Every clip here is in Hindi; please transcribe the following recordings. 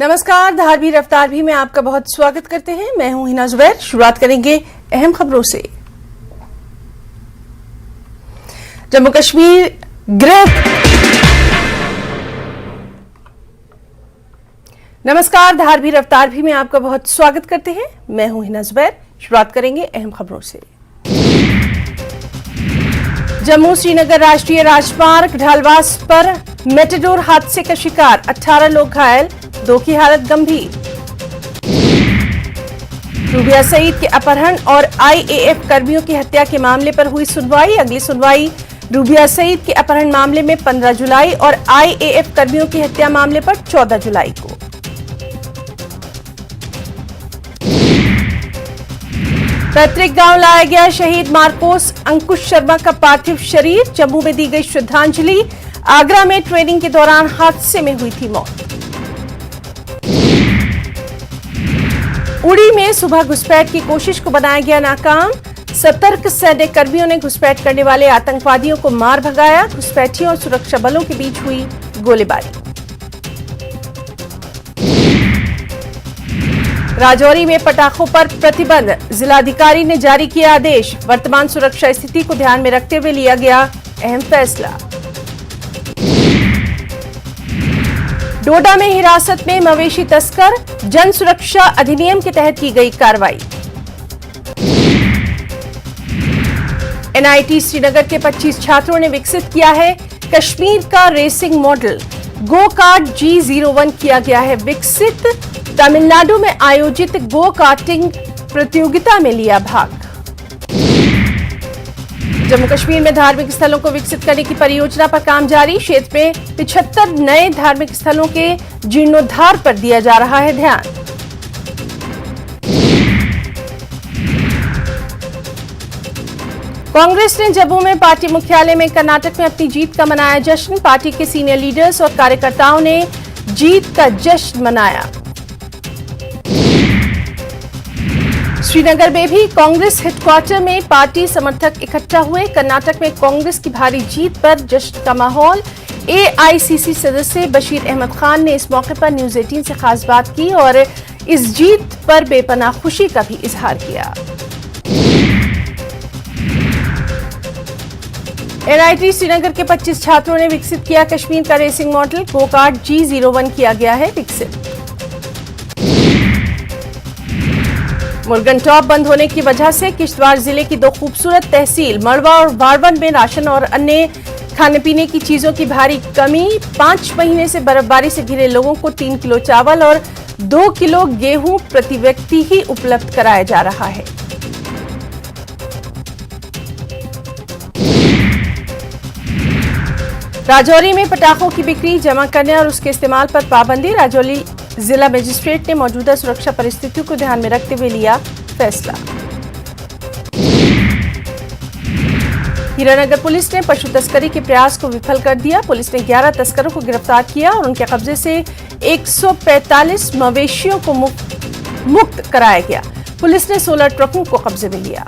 नमस्कार, धारवी रफ्तार भी में आपका बहुत स्वागत करते हैं। मैं हूं हिना जुबैर। शुरुआत करेंगे अहम खबरों से। जम्मू कश्मीर नमस्कार, धारवी रफ्तार भी में आपका बहुत स्वागत करते हैं। मैं हूं हिना जुबैर। शुरुआत करेंगे अहम खबरों से। जम्मू श्रीनगर राष्ट्रीय राजमार्ग ढालवास पर मेटाडोर हादसे का शिकार, 18 लोग घायल, 2 की हालत गंभीर। रूबिया सईद के अपहरण और आईएएफ कर्मियों की हत्या के मामले पर हुई सुनवाई। अगली सुनवाई रूबिया सईद के अपहरण मामले में 15 जुलाई और आईएएफ कर्मियों की हत्या मामले पर 14 जुलाई को। पैतृक गांव लाया गया शहीद मार्कोस अंकुश शर्मा का पार्थिव शरीर। जम्मू में दी गई श्रद्धांजलि। आगरा में ट्रेनिंग के दौरान हादसे में हुई थी मौत। उड़ी में सुबह घुसपैठ की कोशिश को बनाया गया नाकाम। सतर्क सैन्य कर्मियों ने घुसपैठ करने वाले आतंकवादियों को मार भगाया। घुसपैठियों और सुरक्षा बलों के बीच हुई गोलीबारी। राजौरी में पटाखों पर प्रतिबंध, जिलाधिकारी ने जारी किया आदेश। वर्तमान सुरक्षा स्थिति को ध्यान में रखते हुए लिया गया अहम फैसला। डोडा में हिरासत में मवेशी तस्कर, जन सुरक्षा अधिनियम के तहत की गई कार्रवाई। एनआईटी श्रीनगर के 25 छात्रों ने विकसित किया है कश्मीर का racing model. Go kart G01 किया गया है विकसित। तमिलनाडु में आयोजित गो कार्टिंग प्रतियोगिता में लिया भाग। जम्मू कश्मीर में धार्मिक स्थलों को विकसित करने की परियोजना पर काम जारी। क्षेत्र में 75 नए धार्मिक स्थलों के जीर्णोद्धार पर दिया जा रहा है ध्यान। कांग्रेस ने जम्मू में पार्टी मुख्यालय में कर्नाटक में अपनी जीत का मनाया जश्न। पार्टी के सीनियर लीडर्स और कार्यकर्ताओं ने जीत का जश्न मनाया। श्रीनगर में भी कांग्रेस हेडक्वार्टर में पार्टी समर्थक इकट्ठा हुए। कर्नाटक में कांग्रेस की भारी जीत पर जश्न का माहौल। एआईसीसी सदस्य बशीर अहमद खान ने इस मौके पर न्यूज 18 से खास बात की और इस जीत पर बेपनाह खुशी का भी इजहार किया। एनआईटी श्रीनगर के 25 छात्रों ने विकसित किया कश्मीर का racing model. Go kart G01 किया गया है विकसित। मुर्गन टॉप बंद होने की वजह से किश्तवाड़ जिले की 2 खूबसूरत तहसील मड़वा और वारवन में राशन और अन्य खाने पीने की चीजों की भारी कमी। 5 महीने से बर्फबारी से घिरे लोगों को 3 किलो चावल और 2 किलो गेहूं प्रति व्यक्ति ही उपलब्ध कराया जा रहा है। राजौरी में पटाखों की बिक्री, जमा करने और उसके इस्तेमाल पर पाबंदी। राजौरी जिला मजिस्ट्रेट ने मौजूदा सुरक्षा परिस्थितियों को ध्यान में रखते हुए लिया फैसला। हीरानगर पुलिस ने पशु तस्करी के प्रयास को विफल कर दिया। पुलिस ने 11 तस्करों को गिरफ्तार किया और उनके कब्जे से 145 मवेशियों को मुक्त कराया गया। पुलिस ने 16 ट्रकों को कब्जे में लिया।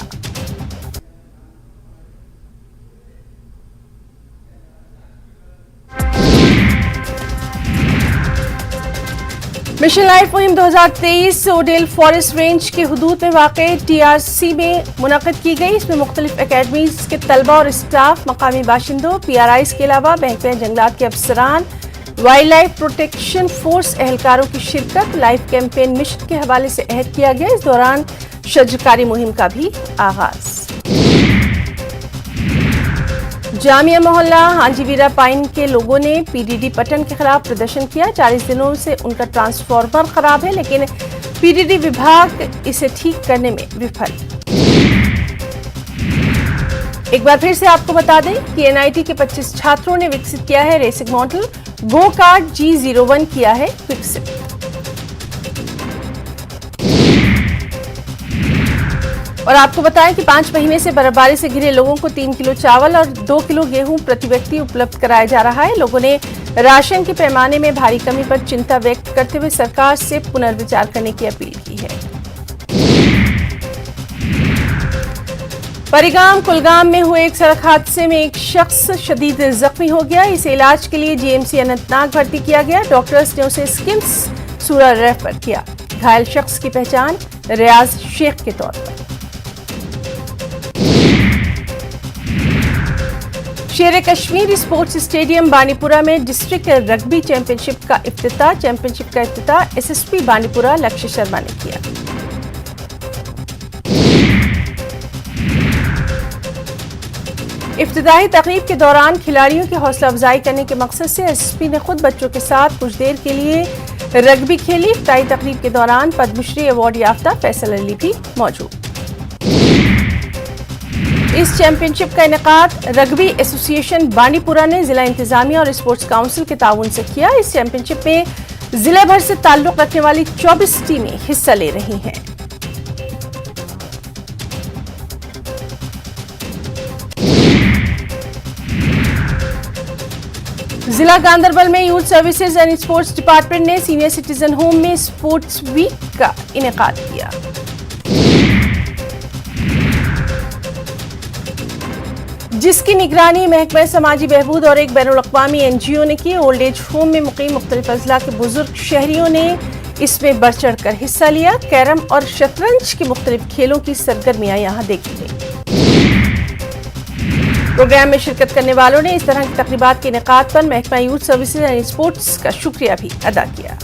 मिशन लाइफ मुहिम 2023 ओडेल फॉरेस्ट रेंज के हुदूद में वाक़े टीआरसी में मुनक़िद की गई। इसमें मुख्तलिफ एकेडमीज के तलबा और स्टाफ, मकामी बाशिंदों, पीआरआईज के अलावा महकमे जंगलात के अफसरान, वाइल्ड लाइफ प्रोटेक्शन फोर्स एहलकारों की शिरकत। लाइफ कैंपेन मिशन के हवाले से अहद किया गया। इस दौरान शजरकारी मुहिम का भी आगाज। जामिया मोहल्ला हांजीवीरा पाइन के लोगों ने पीडीडी पटन के खिलाफ प्रदर्शन किया। 40 दिनों से उनका ट्रांसफार्मर खराब है, लेकिन पीडीडी विभाग इसे ठीक करने में विफल। एक बार फिर से आपको बता दें कि एनआईटी के 25 छात्रों ने विकसित किया है racing model. Go kart G01 किया है विकसित। और आपको बताएं कि 5 महीने से बर्फबारी से घिरे लोगों को 3 किलो चावल और 2 किलो गेहूं प्रति व्यक्ति उपलब्ध कराया जा रहा है। लोगों ने राशन के पैमाने में भारी कमी पर चिंता व्यक्त करते हुए सरकार से पुनर्विचार करने की अपील की है। परिगाम कुलगाम में हुए एक सड़क हादसे में एक शख्स शदीद जख्मी हो गया। इसे इलाज के लिए जीएमसी अनंतनाग भर्ती किया गया। डॉक्टर्स ने उसे सूरा रेफर किया। घायल शख्स की पहचान रियाज शेख के तौर पर। शेर कश्मीर स्पोर्ट्स स्टेडियम बानीपुरा में डिस्ट्रिक्ट रग्बी चैंपियनशिप का इफ्तिताह एसएसपी बानीपुरा लक्ष्य शर्मा ने किया। इफ्तिताही तकरीब के दौरान खिलाड़ियों की हौसला अफजाई करने के मकसद से एसएसपी ने खुद बच्चों के साथ कुछ देर के लिए रग्बी खेली। इफ्तिताही तकरीब के दौरान पद्मश्री अवार्ड याफ्ता फैसल अली भी मौजूद। इस चैंपियनशिप का इनेकाद रग्बी एसोसिएशन बानीपुरा ने जिला इंतजामिया और स्पोर्ट्स काउंसिल के ताउन से किया। इस चैंपियनशिप में जिले भर से ताल्लुक रखने वाली 24 टीमें हिस्सा ले रही हैं। जिला गांधरबल में youth services and sports department ने सीनियर सिटीजन होम में स्पोर्ट्स वीक का इनेकाद किया। जिसकी निगरानी महकमा समाजी बहबूद और एक बैनुल अक़वामी एनजीओ ने की। ओल्ड एज होम में मुकीम मुख्तलिफ अज़ला के बुजुर्ग शहरियों ने इसमें बढ़ चढ़ कर हिस्सा लिया। कैरम और शतरंज के मुख्तलिफ खेलों की सरगर्मियां यहां देखी गई। प्रोग्राम में शिरकत करने वालों ने इस तरह की तकरीबात के इनेकाद पर महकमा यूथ सर्विसेज एंड स्पोर्ट्स का शुक्रिया भी अदा किया।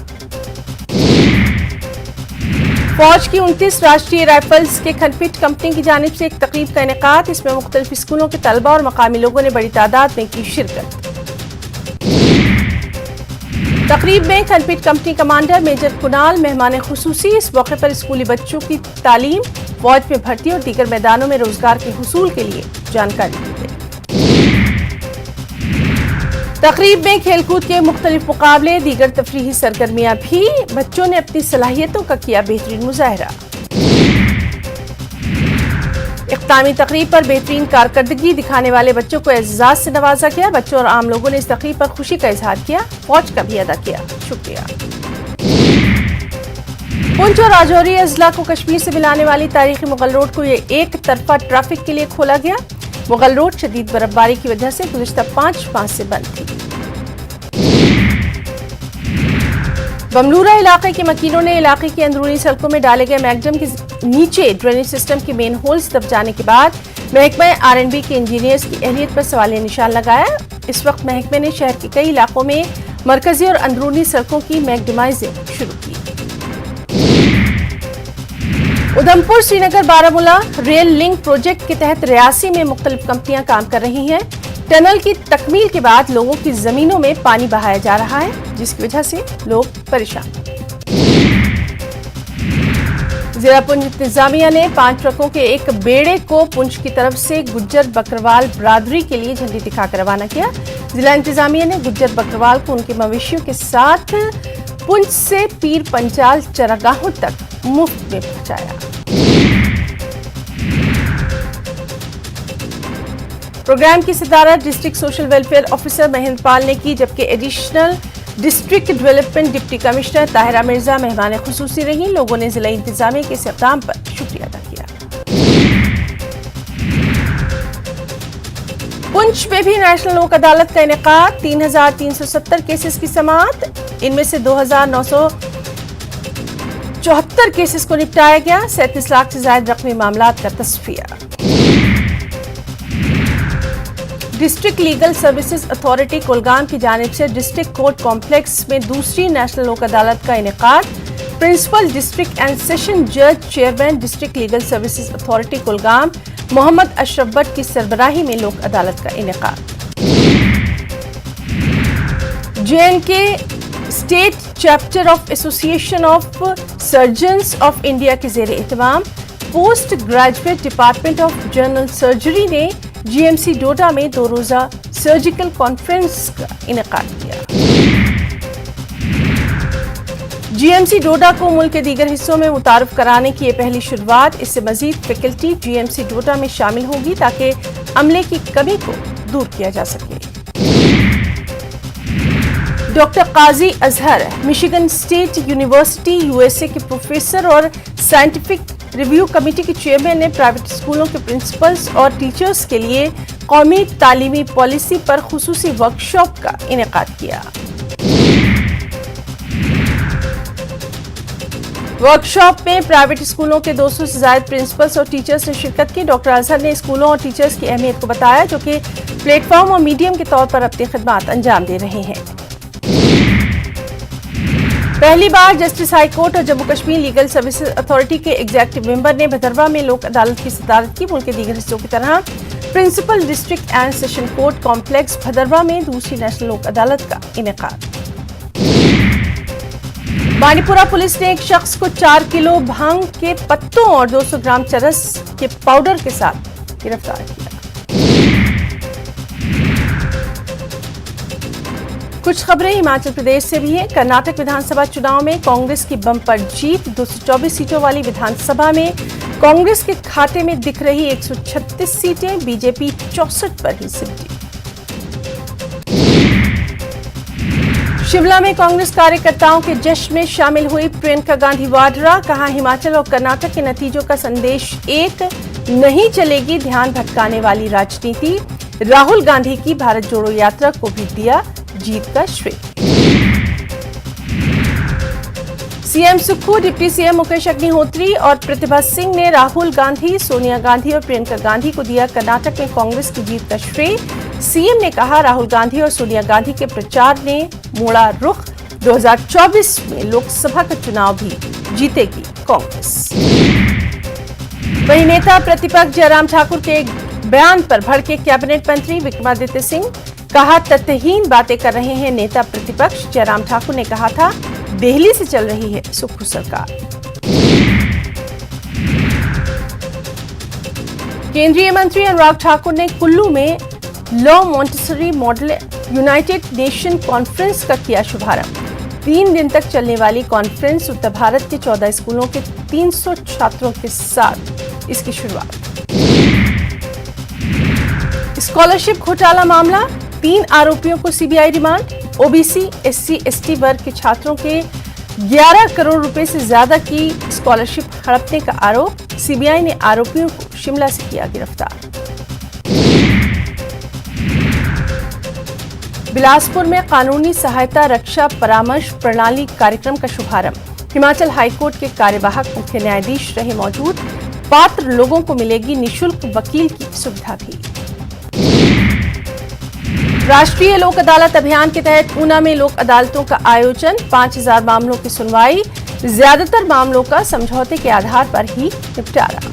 फौज की 29 राष्ट्रीय राइफल्स के खनफिट कंपनी की जानिब से एक तकरीब का इनेकाद। इसमें मुख्तलिफ स्कूलों के तलबा और मकामी लोगों ने बड़ी तादाद में की शिरकत। तकरीब में खनफिट कंपनी कमांडर मेजर कुणाल मेहमान खुसूसी। इस मौके पर स्कूली बच्चों की तालीम, फौज में भर्ती और दीगर मैदानों में रोजगार के हुसूल के लिए जानकारी दी गई। तकरीब में खेलकूद के मुख्तलिफ मुकाबले, दीगर तफरीही सरगर्मियां भी। बच्चों ने अपनी सलाहियतों का किया बेहतरीन मुजाहरा। इख्तामी तकरीब पर बेहतरीन कारकर्दगी दिखाने वाले बच्चों को एजाज से नवाजा गया। बच्चों और आम लोगों ने इस तकरीब पर खुशी का इजहार किया। फौज का भी अदा किया शुक्रिया। पुंछ और राजौरी अजला को कश्मीर से मिलाने वाली तारीखी मुगल रोड को ये एक तरफा ट्रैफिक के लिए खोला गया। मुगल रोड शदीद बर्फबारी की वजह से गुज़िश्ता 5 माह से बंद थी। बमलूरा इलाके के मकीनों ने इलाके की अंदरूनी सड़कों में डाले गए मैगडम के नीचे ड्रेनेज सिस्टम के मेन होल्स दब जाने के बाद महकमा आर&बी के इंजीनियर्स की अहलियत पर सवालिया निशान लगाया। इस वक्त महकमे ने शहर के कई इलाकों में मरकजी और अंदरूनी सड़कों की मैगडमाइजिंग शुरू की। Udhampur Srinagar Baramulla rail link project के तहत रियासी में मुख्तलिफ कंपनियां काम कर रही हैं। टनल की तकमील के बाद लोगों की जमीनों में पानी बहाया जा रहा है, जिसकी वजह से लोग परेशान। जिला पुंछ इंतजामिया ने 5 ट्रकों के एक बेड़े को पुंछ की तरफ से गुज्जर बकरवाल बरादरी के लिए झंडी दिखाकर रवाना किया। जिला इंतजामिया ने गुज्जर बकरवाल को उनके मवेशियों के साथ पुंछ से पीर पंचाल चरागाहों तक मुफ्त में पहुंचाया। प्रोग्राम की सदारत district social welfare officer Mahendra Pal ने की, जबकि additional district development deputy commissioner Tahira Mirza मेहमान खुसूसी रही। लोगों ने जिला इंतजामिया के इस इक़दाम पर शुक्रिया अदा किया। पुंछ में भी नेशनल लोक अदालत का इनेकाद। 3370 केसेस की समाअत, इनमें से 2974 केसेस को निपटाया गया। 37 लाख से ज्यादा रकमी मामलात का तस्फिया। District legal services authority Kulgam की जानिब से डिस्ट्रिक्ट कोर्ट कॉम्प्लेक्स में दूसरी नेशनल लोक अदालत का इनेकाद। प्रिंसिपल डिस्ट्रिक्ट एंड सेशन जज chairman district legal services authority Kulgam Mohammad Ashraf Bhat की सरबराही में लोक अदालत का इनेकाद। J and K state chapter of association of surgeons of India के जेर एहतमाम post graduate department of general surgery ने जीएमसी डोडा में 2 रोजा सर्जिकल कॉन्फ्रेंस का इनेकाद किया। जीएमसी डोडा को मुल्क के दीगर हिस्सों में मुतारफ कराने की ये पहली शुरुआत। इससे मजीद फैकल्टी जीएमसी डोडा में शामिल होगी ताकि अमले की कमी को दूर किया जा सके। Doctor Qazi Azhar Michigan State University USA के प्रोफेसर और साइंटिफिक रिव्यू कमेटी के चेयरमैन ने प्राइवेट स्कूलों के प्रिंसिपल्स और टीचर्स के लिए कौमी तालीमी पॉलिसी पर खुसूसी वर्कशॉप का इनेकाद किया। वर्कशॉप में प्राइवेट स्कूलों के 200 से ज्यादा प्रिंसिपल्स और टीचर्स ने शिरकत की। डॉक्टर अजहर ने स्कूलों और टीचर्स की अहमियत को बताया, जो कि प्लेटफॉर्म और मीडियम के तौर पर अपनी खिदमत अंजाम दे रहे हैं। पहली बार जस्टिस हाई कोर्ट और Jammu Kashmir legal services authority के एग्जीक्यूटिव मेंबर ने भदरवा में लोक अदालत की सदारत की। मुल्क के दीगर हिस्सों की तरह principal district and session court complex Bhaderwah में दूसरी नेशनल लोक अदालत का इनेकाद। बानीपुरा पुलिस ने एक शख्स को 4 किलो भांग के पत्तों और 200 ग्राम चरस के पाउडर के साथ गिरफ्तार किया। कुछ खबरें हिमाचल प्रदेश से भी हैं। कर्नाटक विधानसभा चुनाव में कांग्रेस की बम्पर जीत। 224 सीटों वाली विधानसभा में कांग्रेस के खाते में दिख रही 136 सीटें, बीजेपी 64 पर ही सिमटी। शिमला में कांग्रेस कार्यकर्ताओं के जश्न में शामिल हुई प्रियंका गांधी वाड्रा। कहा, हिमाचल और कर्नाटक के नतीजों का संदेश एक, नहीं चलेगी ध्यान भटकाने वाली राजनीति। राहुल गांधी की भारत जोड़ो यात्रा को भी दिया जीत का श्रेय। CM Sukhu, deputy CM Mukesh Agnihotri और प्रतिभा सिंह ने राहुल गांधी, सोनिया गांधी और प्रियंका गांधी को दिया कर्नाटक में कांग्रेस की जीत का श्रेय। सीएम ने कहा, राहुल गांधी और सोनिया गांधी के प्रचार ने मोड़ा रुख। 2024 में लोकसभा का चुनाव भी जीतेगी कांग्रेस। वहीं नेता प्रतिपक्ष जयराम ठाकुर के बयान पर भड़के कैबिनेट मंत्री विक्रमादित्य सिंह। कहा, तथ्यहीन बातें कर रहे हैं नेता प्रतिपक्ष। जयराम ठाकुर ने कहा था, दिल्ली से चल रही है सुक्खू सरकार। केंद्रीय मंत्री अनुराग ठाकुर ने कुल्लू में law Montessori model United nation conference का किया शुभारंभ। 3 दिन तक चलने वाली कॉन्फ्रेंस उत्तर भारत के 14 स्कूलों के 300 छात्रों के साथ इसकी शुरुआत। स्कॉलरशिप घोटाला मामला, 3 आरोपियों को CBI remand. OBC, SC, ST वर्ग के छात्रों के 11 करोड़ रुपए से ज्यादा की स्कॉलरशिप हड़पने का आरोप। सीबीआई ने आरोपियों को शिमला से किया गिरफ्तार। बिलासपुर में कानूनी सहायता रक्षा परामर्श प्रणाली कार्यक्रम का शुभारंभ। हिमाचल हाईकोर्ट के कार्यवाहक मुख्य न्यायाधीश रहे मौजूद। पात्र लोगों को मिलेगी निःशुल्क वकील की सुविधा भी। राष्ट्रीय लोक अदालत अभियान के तहत ऊना में लोक अदालतों का आयोजन। 5000 मामलों की सुनवाई। ज्यादातर मामलों का समझौते के आधार पर ही निपटारा।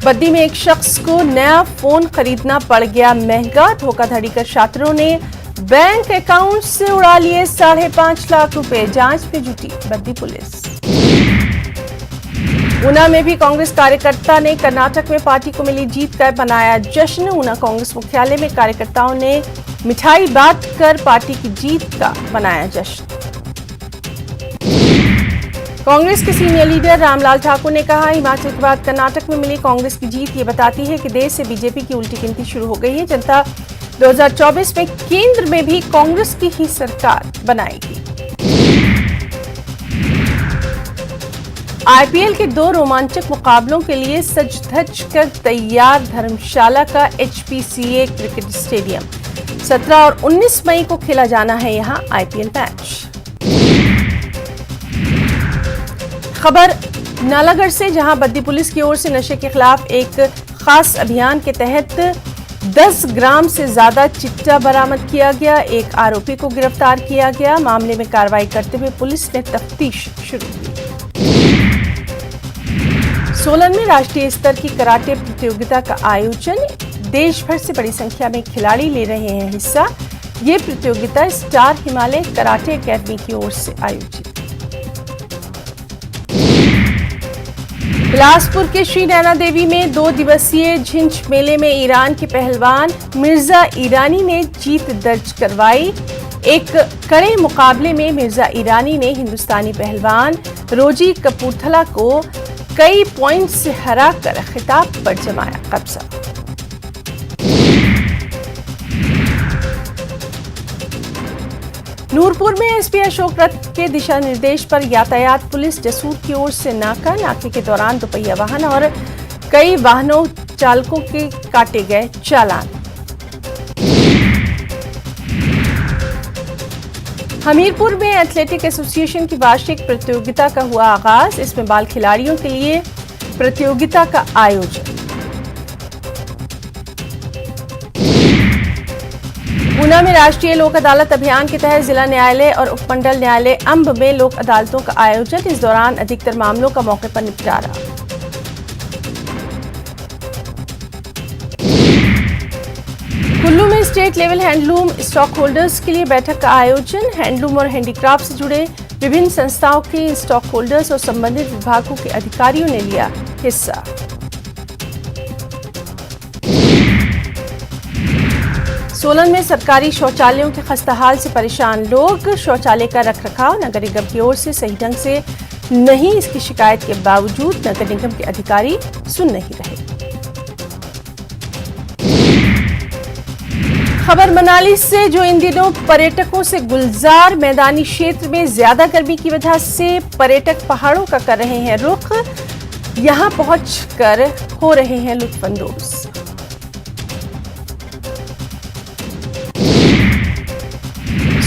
बद्दी में एक शख्स को नया फोन खरीदना पड़ गया महंगा। धोखाधड़ी कर छात्रों ने बैंक अकाउंट से उड़ा लिए 5.5 लाख रुपए। जांच में जुटी बद्दी पुलिस। ऊना में भी कांग्रेस कार्यकर्ता ने कर्नाटक में पार्टी को मिली जीत का मनाया जश्न। ऊना कांग्रेस मुख्यालय में कार्यकर्ताओं ने मिठाई बांट कर पार्टी की जीत का मनाया जश्न। कांग्रेस के सीनियर लीडर रामलाल ठाकुर ने कहा, हिमाचल के बाद कर्नाटक में मिली कांग्रेस की जीत ये बताती है कि देश से बीजेपी की उल्टी गिनती शुरू हो गई है। जनता 2024 में केंद्र में भी कांग्रेस की ही सरकार बनाएगी। आईपीएल के 2 रोमांचक मुकाबलों के लिए सज धज कर तैयार धर्मशाला का एचपीसीए क्रिकेट स्टेडियम। 17 और 19 मई को खेला जाना है यहां आईपीएल मैच। खबर नालागढ़ से, जहां बद्दी पुलिस की ओर से नशे के खिलाफ एक खास अभियान के तहत 10 ग्राम से ज्यादा चिट्टा बरामद किया गया। एक आरोपी को गिरफ्तार किया गया। मामले में कार्रवाई करते हुए पुलिस ने तफ्तीश शुरू की। सोलन में राष्ट्रीय स्तर की कराटे प्रतियोगिता का आयोजन। देश भर से बड़ी संख्या में खिलाड़ी ले रहे हैं हिस्सा। ये प्रतियोगिता स्टार हिमालय कराटे एकेडमी की ओर से आयोजित। बिलासपुर के श्री नैना देवी में 2 दिवसीय झिंझ मेले में ईरान के पहलवान मिर्जा ईरानी ने जीत दर्ज करवाई। एक कड़े मुकाबले में मिर्जा ईरानी ने हिंदुस्तानी पहलवान रोजी कपूरथला को कई पॉइंट से हराकर खिताब पर जमाया कब्जा। नूरपुर में एसपी अशोक रथ के दिशा निर्देश पर यातायात पुलिस जसूर की ओर से नाके के दौरान दोपहिया वाहन और कई वाहनों चालकों के काटे गए चालान। हमीरपुर में एथलेटिक एसोसिएशन की वार्षिक प्रतियोगिता का हुआ आगाज। इसमें बाल खिलाड़ियों के लिए प्रतियोगिता का आयोजन। ऊना में राष्ट्रीय लोक अदालत अभियान के तहत जिला न्यायालय और उपमंडल न्यायालय अंब में लोक अदालतों का आयोजन। इस दौरान अधिकतर मामलों का मौके पर निपटारा। कुल्लू में state level handloom stock holders के लिए बैठक का आयोजन। हैंडलूम और हैंडीक्राफ्ट से जुड़े विभिन्न संस्थाओं के स्टॉक होल्डर्स और संबंधित विभागों के अधिकारियों ने लिया हिस्सा। सोलन में सरकारी शौचालयों के खस्ताहाल से परेशान लोग। शौचालय का रखरखाव नगर निगम की ओर से सही ढंग से नहीं, इसकी शिकायत के बावजूद नगर निगम के अधिकारी सुन नहीं रहे। खबर मनाली से, जो इन दिनों पर्यटकों से गुलजार। मैदानी क्षेत्र में ज्यादा गर्मी की वजह से पर्यटक पहाड़ों का कर रहे हैं रुख। यहां पहुंचकर हो रहे हैं लुत्फानंदोज।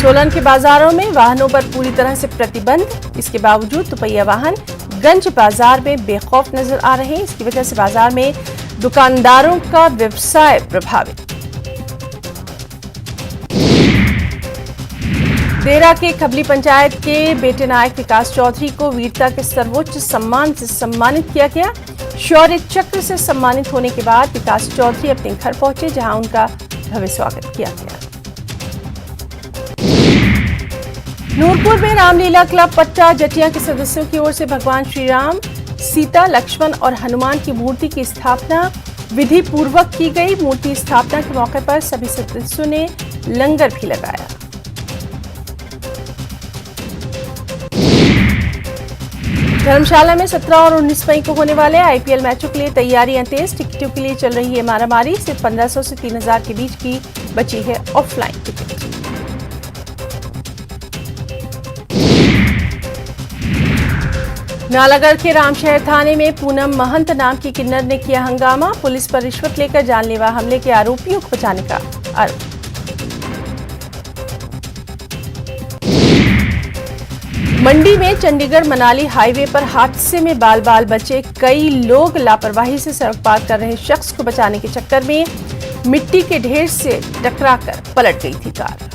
सोलन के बाजारों में वाहनों पर पूरी तरह से प्रतिबंध। इसके बावजूद दुपहिया वाहन गंज बाजार में बेखौफ नजर आ रहे हैं। इसकी वजह से बाजार में दुकानदारों का व्यवसाय प्रभावित। देरा के खबली पंचायत के बेटे नायक विकास चौधरी को वीरता के सर्वोच्च सम्मान से सम्मानित किया गया। शौर्य चक्र से सम्मानित होने के बाद विकास चौधरी अपने घर पहुंचे, जहां उनका भव्य स्वागत किया गया। नूरपुर में रामलीला क्लब पट्टा जटिया के सदस्यों की ओर से भगवान श्री राम, सीता, लक्ष्मण और हनुमान की मूर्ति की स्थापना विधि पूर्वक की गई। मूर्ति स्थापना के मौके पर सभी सदस्यों ने लंगर भी लगाया। धर्मशाला में 17 और 19 मई को होने वाले आईपीएल मैचों के लिए तैयारियां तेज। टिकटों के लिए चल रही है मारामारी। सिर्फ 1500 से 3000 के बीच की बची है ऑफलाइन टिकट। नालागढ़ के रामशहर थाने में पूनम महंत नाम की किन्नर ने किया हंगामा। पुलिस पर रिश्वत लेकर जानलेवा हमले के आरोपियों को बचाने का आरोप। मंडी में चंडीगढ़ मनाली हाईवे पर हादसे में बाल बाल बचे कई लोग। लापरवाही से सड़क पार कर रहे शख्स को बचाने के चक्कर में मिट्टी के ढेर से टकराकर पलट गई थी कार।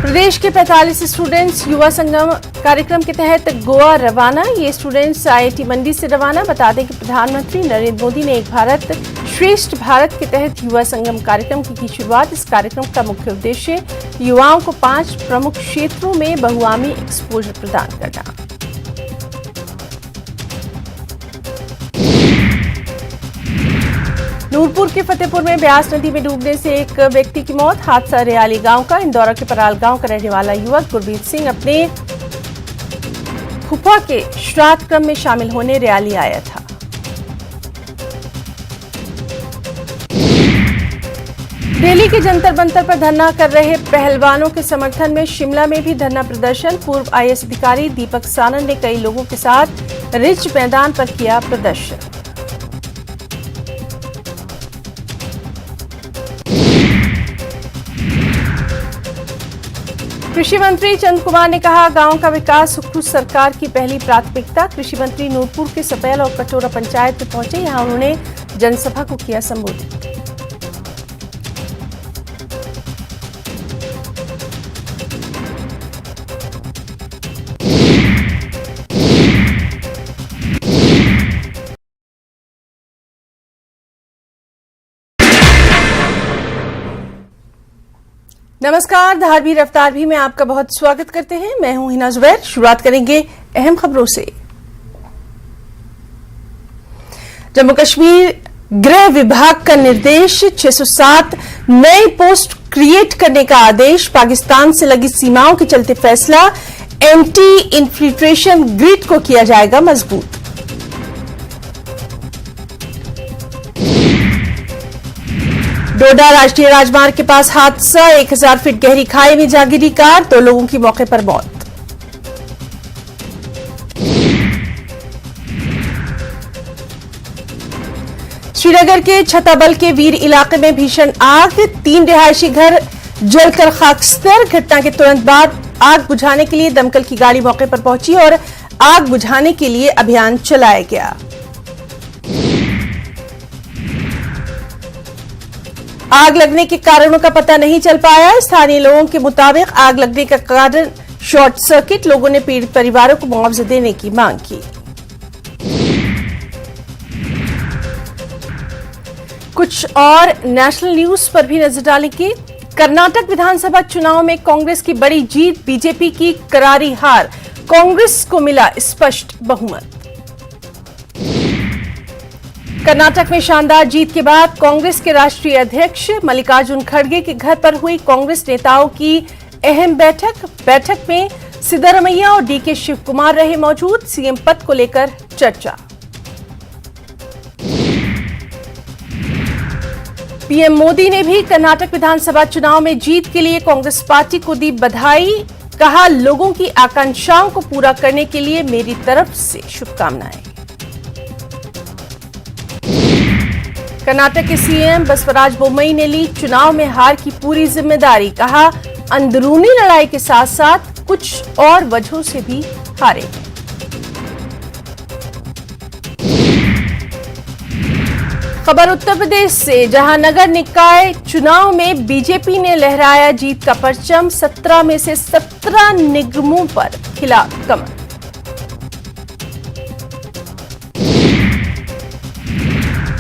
प्रदेश के 45 स्टूडेंट्स युवा संगम कार्यक्रम के तहत गोवा रवाना। ये स्टूडेंट्स आईआईटी मंडी से रवाना। बता दें कि प्रधानमंत्री नरेंद्र मोदी ने एक भारत श्रेष्ठ भारत के तहत युवा संगम कार्यक्रम की शुरुआत। इस कार्यक्रम का मुख्य उद्देश्य युवाओं को 5 प्रमुख क्षेत्रों में बहुआयामी एक्सपोजर प्रदान करना। नूरपुर के फतेहपुर में ब्यास नदी में डूबने से एक व्यक्ति की मौत। हादसा रियाली गांव का। इंदौरा के पराल गांव का रहने वाला युवक गुरमीत सिंह अपने फूफा के श्राद्ध क्रम में शामिल होने रियाली आया था। दिल्ली के जंतर मंतर पर धरना कर रहे पहलवानों के समर्थन में शिमला में भी धरना प्रदर्शन। पूर्व आईएएस अधिकारी दीपक सानन ने कई लोगों के साथ रिज मैदान पर किया प्रदर्शन। कृषि मंत्री चंद कुमार ने कहा, गांव का विकास सुखरू सरकार की पहली प्राथमिकता। कृषि मंत्री नूरपुर के सपैल और कटोरा पंचायत में पहुंचे। यहां उन्होंने जनसभा को किया संबोधित। नमस्कार, धारवी रफ्तार भी में आपका बहुत स्वागत करते हैं। मैं हूं हिना जुबैर। शुरुआत करेंगे अहम खबरों से। जम्मू कश्मीर गृह विभाग का निर्देश, 607 नए पोस्ट क्रिएट करने का आदेश। पाकिस्तान से लगी सीमाओं के चलते फैसला। एंटी इन्फिल्ट्रेशन ग्रिड को किया जाएगा मजबूत। डोडा राष्ट्रीय राजमार्ग के पास हादसा, 1000 फीट गहरी खाई में जा गिरी कार, 2 लोगों की मौके पर मौत। श्रीनगर के छताबल के वीर इलाके में भीषण आग, 3 रिहायशी घर जलकर खाकस्तर। घटना के तुरंत बाद आग बुझाने के लिए दमकल की गाड़ी मौके पर पहुंची और आग बुझाने के लिए अभियान चलाया गया। आग लगने के कारणों का पता नहीं चल पाया। स्थानीय लोगों के मुताबिक आग लगने का कारण शॉर्ट सर्किट। लोगों ने पीड़ित परिवारों को मुआवजा देने की मांग की। कुछ और नेशनल न्यूज पर भी नजर डालेंगे। कर्नाटक विधानसभा चुनाव में कांग्रेस की बड़ी जीत, बीजेपी की करारी हार, कांग्रेस को मिला स्पष्ट बहुमत। कर्नाटक में शानदार जीत के बाद कांग्रेस के राष्ट्रीय अध्यक्ष मल्लिकार्जुन खड़गे के घर पर हुई कांग्रेस नेताओं की अहम बैठक में सिद्धरमैया और डीके शिवकुमार रहे मौजूद। सीएम पद को लेकर चर्चा। पीएम मोदी ने भी कर्नाटक विधानसभा चुनाव में जीत के लिए कांग्रेस पार्टी को दी बधाई। कहा, लोगों की आकांक्षाओं को पूरा करने के लिए मेरी तरफ से शुभकामनाएं। कर्नाटक के सीएम बसवराज बोम्मई ने ली चुनाव में हार की पूरी जिम्मेदारी। कहा, अंदरूनी लड़ाई के साथ साथ कुछ और वजहों से भी हारे। खबर उत्तर प्रदेश से, जहां नगर निकाय चुनाव में बीजेपी ने लहराया जीत का परचम। 17 में से 17 निगमों पर खिला कमल।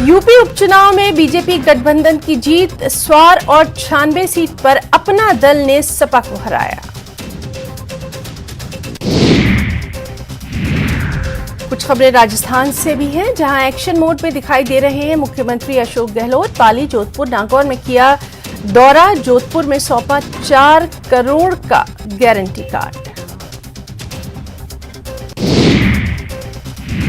यूपी उपचुनाव में बीजेपी गठबंधन की जीत। स्वार और 96 सीट पर अपना दल ने सपा को हराया। कुछ खबरें राजस्थान से भी हैं, जहां एक्शन मोड में दिखाई दे रहे हैं मुख्यमंत्री अशोक गहलोत। पाली, जोधपुर, नागौर में किया दौरा। जोधपुर में सौंपा 4 करोड़ का गारंटी कार्ड।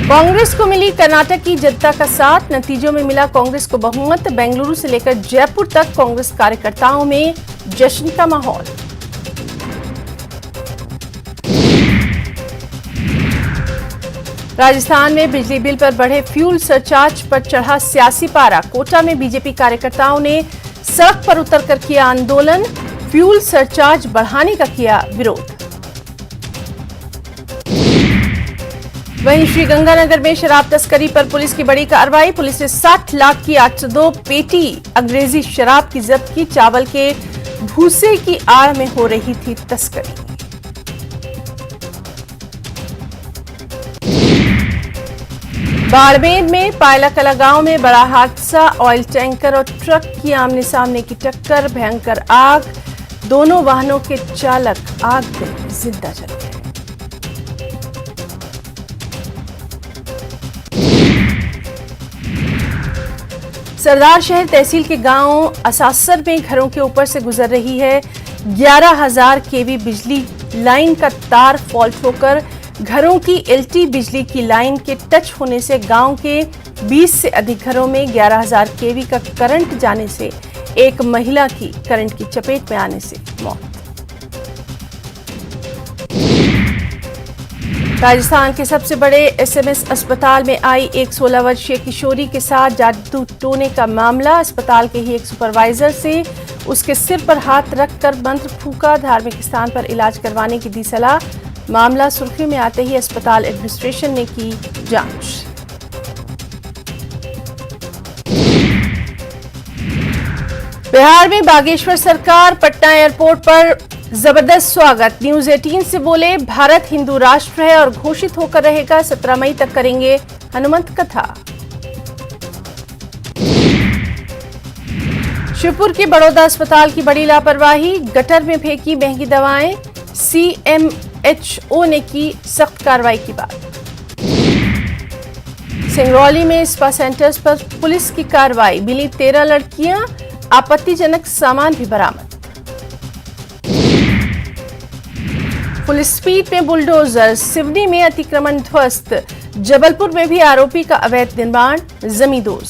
कांग्रेस को मिली कर्नाटक की जनता का साथ। नतीजों में मिला कांग्रेस को बहुमत। बेंगलुरु से लेकर जयपुर तक कांग्रेस कार्यकर्ताओं में जश्न का माहौल। राजस्थान में बिजली बिल पर बढ़े फ्यूल सरचार्ज पर चढ़ा सियासी पारा। कोटा में बीजेपी कार्यकर्ताओं ने सड़क पर उतरकर किया आंदोलन। फ्यूल सरचार्ज बढ़ाने का किया विरोध। वहीं श्रीगंगानगर में शराब तस्करी पर पुलिस की बड़ी कार्रवाई। पुलिस ने 60 लाख की 802 पेटी अंग्रेजी शराब की जब्त की। चावल के भूसे की आड़ में हो रही थी तस्करी। बाड़मेर में पायलाकला गांव में बड़ा हादसा। ऑयल टैंकर और ट्रक की आमने सामने की टक्कर, भयंकर आग। दोनों वाहनों के चालक आग में जिंदा जल गए। सरदार शहर तहसील के गांव असासर में घरों के ऊपर से गुजर रही है 11,000 केवी बिजली लाइन का तार फॉल्ट होकर घरों की एलटी बिजली की लाइन के टच होने से गांव के 20 से अधिक घरों में 11,000 केवी का करंट जाने से एक महिला की करंट की चपेट में आने से मौत। राजस्थान के सबसे बड़े एसएमएस अस्पताल में आई एक 16 वर्षीय किशोरी के साथ जादू टोने का मामला। अस्पताल के ही एक सुपरवाइजर से उसके सिर पर हाथ रखकर मंत्र फूका। धार्मिक स्थान पर इलाज करवाने की दी सलाह। मामला सुर्खी में आते ही अस्पताल एडमिनिस्ट्रेशन ने की जांच। बिहार में बागेश्वर सरकार पटना एयरपोर्ट पर जबरदस्त स्वागत। न्यूज 18 से बोले, भारत हिंदू राष्ट्र है और घोषित होकर रहेगा। 17 मई तक करेंगे हनुमंत कथा। शिवपुर के बड़ौदा अस्पताल की बड़ी लापरवाही। गटर में फेंकी महंगी दवाएं। सीएमएचओ ने की सख्त कार्रवाई की बात। सिंगरौली में स्पा सेंटर्स पर पुलिस की कार्रवाई। मिली 13 लड़कियां, आपत्तिजनक सामान भी बरामद। फुल स्पीड में बुलडोजर। सिवनी में अतिक्रमण ध्वस्त। जबलपुर में भी आरोपी का अवैध निर्माण जमींदोज।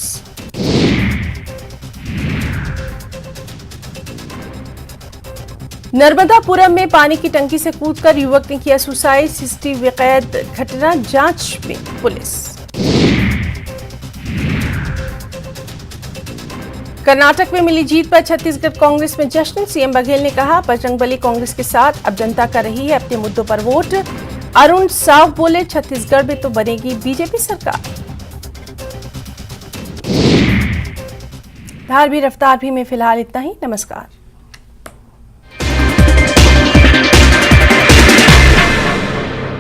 नर्मदापुरम में पानी की टंकी से कूदकर युवक ने किया सुसाइड। सीसीटीवी कैद घटना जांच में पुलिस। कर्नाटक में मिली जीत पर छत्तीसगढ़ कांग्रेस में जश्न। सीएम बघेल ने कहा, बजरंगबली कांग्रेस के साथ, अब जनता कर रही है अपने मुद्दों पर वोट। अरुण साव बोले, छत्तीसगढ़ में तो बनेगी बीजेपी सरकार। धार भी रफ्तार भी में फिलहाल इतना ही। नमस्कार।